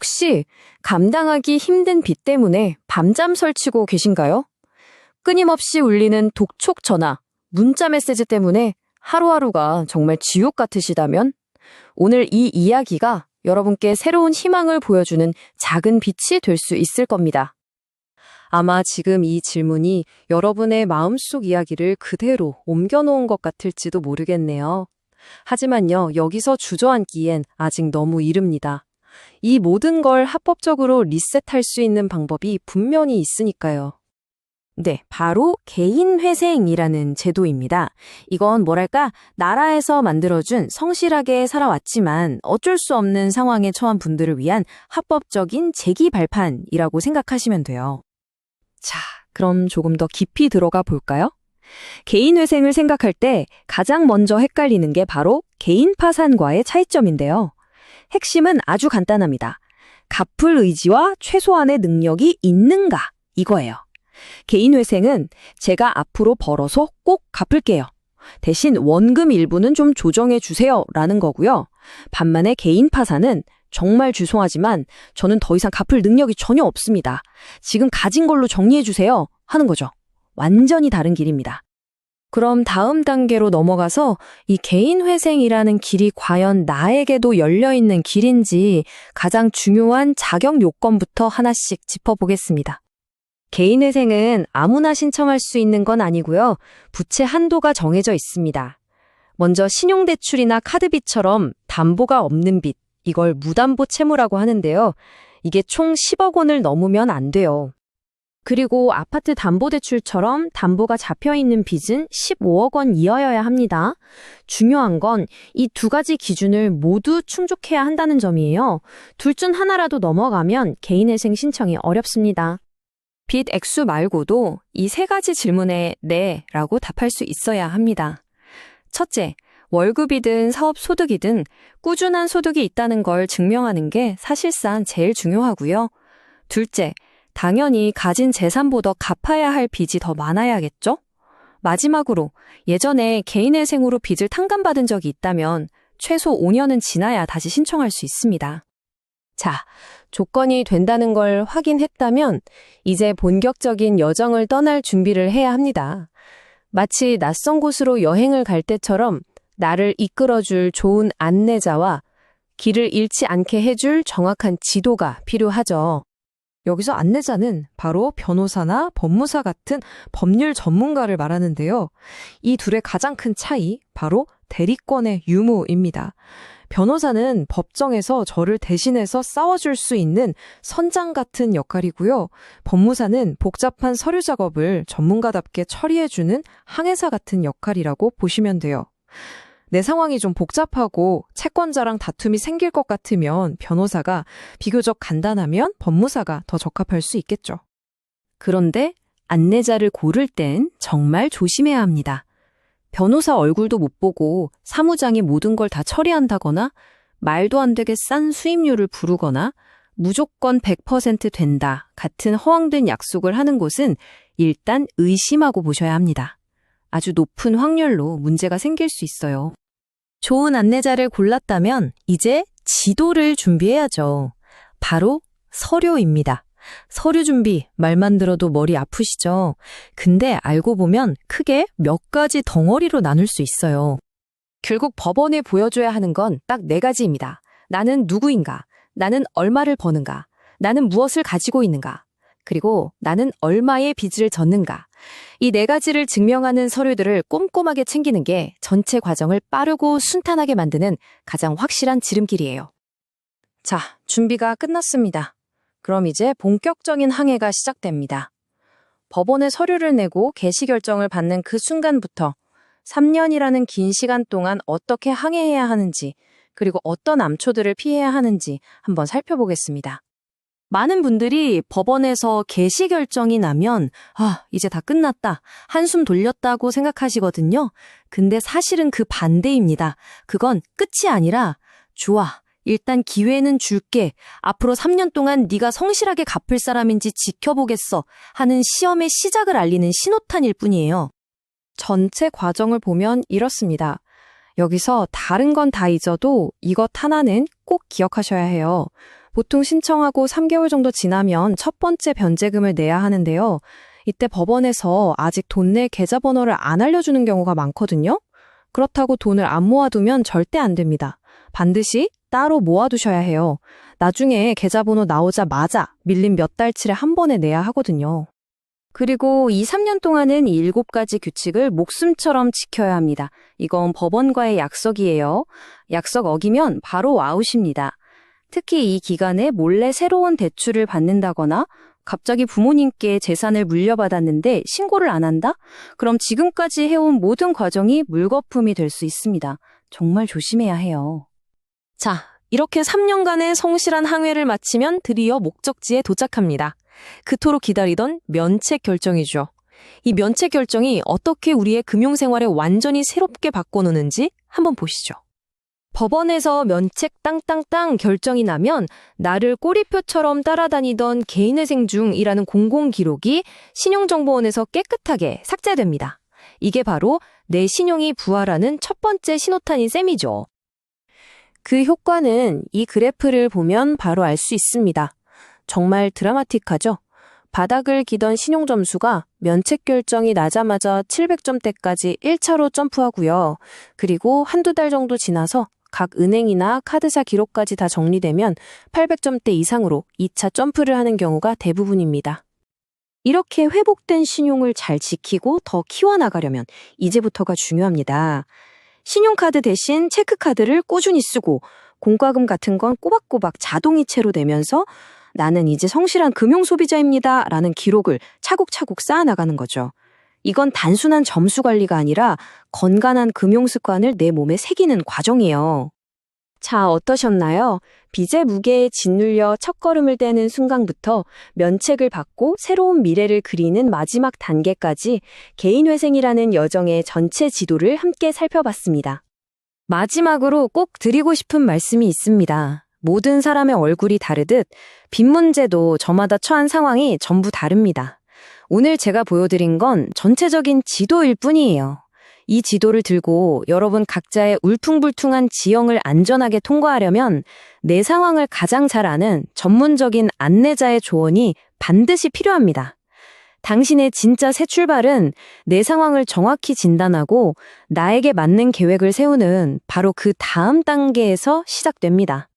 혹시 감당하기 힘든 빚 때문에 밤잠 설치고 계신가요? 끊임없이 울리는 독촉 전화, 문자 메시지 때문에 하루하루가 정말 지옥 같으시다면 오늘 이 이야기가 여러분께 새로운 희망을 보여주는 작은 빛이 될 수 있을 겁니다. 아마 지금 이 질문이 여러분의 마음속 이야기를 그대로 옮겨놓은 것 같을지도 모르겠네요. 하지만요, 여기서 주저앉기엔 아직 너무 이릅니다. 이 모든 걸 합법적으로 리셋할 수 있는 방법이 분명히 있으니까요. 네, 바로 개인회생이라는 제도입니다. 이건 뭐랄까, 나라에서 만들어준 성실하게 살아왔지만 어쩔 수 없는 상황에 처한 분들을 위한 합법적인 재기 발판이라고 생각하시면 돼요. 자, 그럼 조금 더 깊이 들어가 볼까요? 개인회생을 생각할 때 가장 먼저 헷갈리는 게 바로 개인 파산과의 차이점인데요. 핵심은 아주 간단합니다. 갚을 의지와 최소한의 능력이 있는가, 이거예요. 개인회생은 제가 앞으로 벌어서 꼭 갚을게요. 대신 원금 일부는 좀 조정해 주세요 라는 거고요. 반면에 개인 파산은 정말 죄송하지만 저는 더 이상 갚을 능력이 전혀 없습니다. 지금 가진 걸로 정리해 주세요 하는 거죠. 완전히 다른 길입니다. 그럼 다음 단계로 넘어가서 이 개인회생이라는 길이 과연 나에게도 열려있는 길인지 가장 중요한 자격 요건부터 하나씩 짚어보겠습니다. 개인회생은 아무나 신청할 수 있는 건 아니고요. 부채 한도가 정해져 있습니다. 먼저 신용대출이나 카드빚처럼 담보가 없는 빚, 이걸 무담보 채무라고 하는데요. 이게 총 10억 원을 넘으면 안 돼요. 그리고 아파트 담보대출처럼 담보가 잡혀있는 빚은 15억 원 이하여야 합니다. 중요한 건 이 두 가지 기준을 모두 충족해야 한다는 점이에요. 둘 중 하나라도 넘어가면 개인회생 신청이 어렵습니다. 빚 액수 말고도 이 세 가지 질문에 네 라고 답할 수 있어야 합니다. 첫째, 월급이든 사업 소득이든 꾸준한 소득이 있다는 걸 증명하는 게 사실상 제일 중요하고요. 둘째, 당연히 가진 재산보다 갚아야 할 빚이 더 많아야겠죠? 마지막으로 예전에 개인회생으로 빚을 탕감받은 적이 있다면 최소 5년은 지나야 다시 신청할 수 있습니다. 자, 조건이 된다는 걸 확인했다면 이제 본격적인 여정을 떠날 준비를 해야 합니다. 마치 낯선 곳으로 여행을 갈 때처럼 나를 이끌어줄 좋은 안내자와 길을 잃지 않게 해줄 정확한 지도가 필요하죠. 여기서 안내자는 바로 변호사나 법무사 같은 법률 전문가를 말하는데요. 이 둘의 가장 큰 차이, 바로 대리권의 유무입니다. 변호사는 법정에서 저를 대신해서 싸워줄 수 있는 선장 같은 역할이고요. 법무사는 복잡한 서류 작업을 전문가답게 처리해주는 항해사 같은 역할이라고 보시면 돼요. 내 상황이 좀 복잡하고 채권자랑 다툼이 생길 것 같으면 변호사가, 비교적 간단하면 법무사가 더 적합할 수 있겠죠. 그런데 안내자를 고를 땐 정말 조심해야 합니다. 변호사 얼굴도 못 보고 사무장이 모든 걸 다 처리한다거나 말도 안 되게 싼 수임료를 부르거나 무조건 100% 된다 같은 허황된 약속을 하는 곳은 일단 의심하고 보셔야 합니다. 아주 높은 확률로 문제가 생길 수 있어요. 좋은 안내자를 골랐다면 이제 지도를 준비해야죠. 바로 서류입니다. 서류 준비, 말만 들어도 머리 아프시죠? 근데 알고 보면 크게 몇 가지 덩어리로 나눌 수 있어요. 결국 법원에 보여줘야 하는 건 딱 4가지입니다. 나는 누구인가? 나는 얼마를 버는가? 나는 무엇을 가지고 있는가? 그리고 나는 얼마의 빚을 졌는가? 이 4가지를 증명하는 서류들을 꼼꼼하게 챙기는 게 전체 과정을 빠르고 순탄하게 만드는 가장 확실한 지름길이에요. 자, 준비가 끝났습니다. 그럼 이제 본격적인 항해가 시작됩니다. 법원에 서류를 내고 개시 결정을 받는 그 순간부터 3년이라는 긴 시간 동안 어떻게 항해해야 하는지, 그리고 어떤 암초들을 피해야 하는지 한번 살펴보겠습니다. 많은 분들이 법원에서 개시 결정이 나면 이제 다 끝났다, 한숨 돌렸다고 생각하시거든요. 근데 사실은 그 반대입니다. 그건 끝이 아니라 좋아, 일단 기회는 줄게. 앞으로 3년 동안 네가 성실하게 갚을 사람인지 지켜보겠어 하는 시험의 시작을 알리는 신호탄일 뿐이에요. 전체 과정을 보면 이렇습니다. 여기서 다른 건 다 잊어도 이것 하나는 꼭 기억하셔야 해요. 보통 신청하고 3개월 정도 지나면 첫 번째 변제금을 내야 하는데요. 이때 법원에서 아직 돈 낼 계좌번호를 안 알려주는 경우가 많거든요. 그렇다고 돈을 안 모아두면 절대 안 됩니다. 반드시 따로 모아두셔야 해요. 나중에 계좌번호 나오자마자 밀린 몇 달치를 한 번에 내야 하거든요. 그리고 2, 3년 동안은 이 7가지 규칙을 목숨처럼 지켜야 합니다. 이건 법원과의 약속이에요. 약속 어기면 바로 아웃입니다. 특히 이 기간에 몰래 새로운 대출을 받는다거나 갑자기 부모님께 재산을 물려받았는데 신고를 안 한다? 그럼 지금까지 해온 모든 과정이 물거품이 될 수 있습니다. 정말 조심해야 해요. 자, 이렇게 3년간의 성실한 항해를 마치면 드디어 목적지에 도착합니다. 그토록 기다리던 면책 결정이죠. 이 면책 결정이 어떻게 우리의 금융생활에 완전히 새롭게 바꿔놓는지 한번 보시죠. 법원에서 면책 땅땅땅 결정이 나면 나를 꼬리표처럼 따라다니던 개인회생 중이라는 공공기록이 신용정보원에서 깨끗하게 삭제됩니다. 이게 바로 내 신용이 부활하는 첫 번째 신호탄인 셈이죠. 그 효과는 이 그래프를 보면 바로 알 수 있습니다. 정말 드라마틱하죠? 바닥을 기던 신용점수가 면책 결정이 나자마자 700점대까지 1차로 점프하고요. 그리고 한두 달 정도 지나서 각 은행이나 카드사 기록까지 다 정리되면 800점대 이상으로 2차 점프를 하는 경우가 대부분입니다. 이렇게 회복된 신용을 잘 지키고 더 키워나가려면 이제부터가 중요합니다. 신용카드 대신 체크카드를 꾸준히 쓰고 공과금 같은 건 꼬박꼬박 자동이체로 내면서 나는 이제 성실한 금융소비자입니다 라는 기록을 차곡차곡 쌓아나가는 거죠. 이건 단순한 점수 관리가 아니라 건강한 금융습관을 내 몸에 새기는 과정이에요. 자, 어떠셨나요? 빚의 무게에 짓눌려 첫걸음을 떼는 순간부터 면책을 받고 새로운 미래를 그리는 마지막 단계까지 개인회생이라는 여정의 전체 지도를 함께 살펴봤습니다. 마지막으로 꼭 드리고 싶은 말씀이 있습니다. 모든 사람의 얼굴이 다르듯 빚 문제도 저마다 처한 상황이 전부 다릅니다. 오늘 제가 보여드린 건 전체적인 지도일 뿐이에요. 이 지도를 들고 여러분 각자의 울퉁불퉁한 지형을 안전하게 통과하려면 내 상황을 가장 잘 아는 전문적인 안내자의 조언이 반드시 필요합니다. 당신의 진짜 새 출발은 내 상황을 정확히 진단하고 나에게 맞는 계획을 세우는 바로 그 다음 단계에서 시작됩니다.